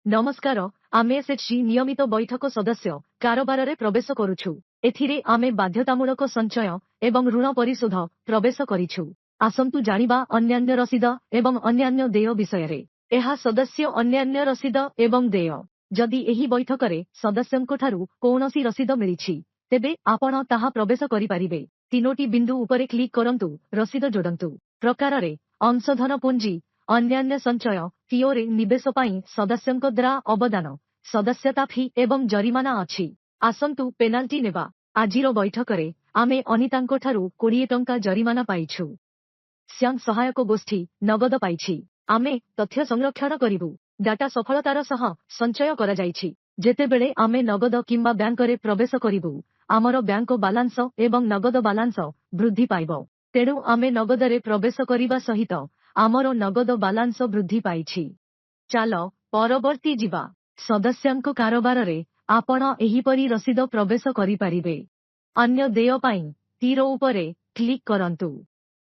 नमस्कार आमे एसएचजी नियमित बैठक सदस्य कारोबार प्रवेश करुछु। एथिरे आमे बाध्यतामूलक संचय एवं ऋण परिशोध प्रवेश करिछु। आसंतु जानिबा अन्यान्य रसीद एवं अन्यान्य देय विषय। एहा सदस्य अन्यान्य रसीद एवं देय। जदि एही बैठकरे सदस्यंको ठारू कौनसी रसीद मिलिछि तेबे आपण ताहा प्रवेश करि पारिबे। तीनोटी बिंदु उपरे क्लिक करंतु, रसीद जोड़ंतु। प्रकाररे अंशधन पुंजी अन्यान्य संचय फीओरे निवेश पाई सदस्यंको द्वारा अवदान सदस्यता फी एवं जरिमाना अछि। आसंतु पेनाल्टी नेबा। आजिरो बैठकरे आमे अनितांको ठारू 20 टंका जरिमाना पाइछु। श्याम सहायक गोष्ठी नगद पाइछि। आमे तथ्य संरक्षण करिबु। डाटा सफलतार सह संचय करा जाइछि। जेतेबेले आमे नगद किंबा बैंकरे प्रवेश करिबु आमर बैंक बालांस एवं नगद बालांस वृद्धि पाइबो। तेणु आमे नगदरे प्रवेश करिबा सहित आमर नगद बालांस वृद्धि पाइछि। चालो परवर्ती जिबा। सदस्यंको कारोबाररे आपण एहीपरि रसीद प्रवेश करि पारिबे। अन्य देय पाई तीर उपरे क्लिक करंतु।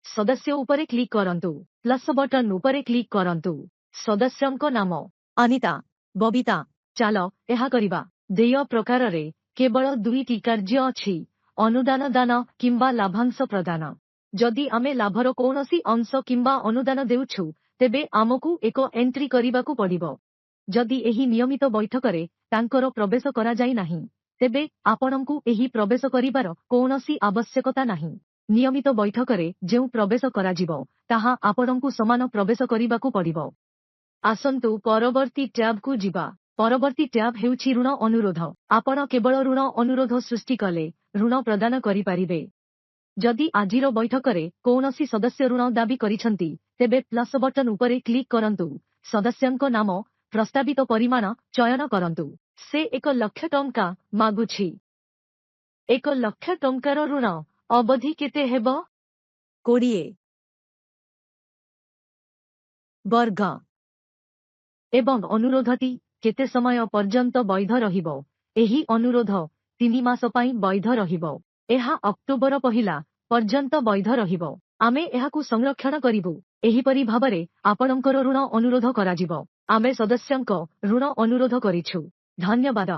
सदस्य उपरे क्लिक करंतु। प्लस बटन उपरे क्लिक करंतु। सदस्यंको नाम अनिता, बबिता। चालो एहा करिबा। देय प्रकाररे केवल दुईटी कार्य अछि, अनुदान दान किंबा लाभांश प्रदान। जदि आमे लाभर कौनसी अंश किंबा अनुदान देउछु तेबे आमकु एक एंट्री करिबाकु पड़िबो। जदि एही नियमित बैठकरे तांकर प्रवेश करा जाई नाही तेबे आपणंकु एही प्रवेश करिबार कौनसी आवश्यकता नाही। नियमित बैठकरे जेउ प्रवेश करा जिवो ताहा आपणंकु समान प्रवेश करिबाकु पड़िबो। आसंतु परवर्ती टैब कु जिबा। परवर्ती टैब हेउछि ऋण अनुरोध। आपण केवल ऋण अनुरोध सृष्टि कले ऋण प्रदान करि पारिबे। जदि आजिरो बैठकरे कौनसी सदस्य ऋण दाबी करिसंती तेबे प्लस बटन उपरे क्लिक करंतु। सदस्यंको नाम प्रस्तावित परिमाण चयन करंतु। से 1 लाख टंका मागुछि। 1 लाख टंकार ऋण अवधि केते हेबो? 20 वर्ग। एवं अनुरोधटी केते समय पर्यंत वैध रहिबो? एही अनुरोध 3 मास पाई वैध रहिबो। एहा अक्टोबर 1 पर्यंत वैध रहिबो। आमे एहाकु संरक्षण करिबु। एहीपरि भाबरे आपणंकर ऋण अनुरोध कराजिबो। आमे सदस्यंको ऋण अनुरोध करिछु। धन्यवाद।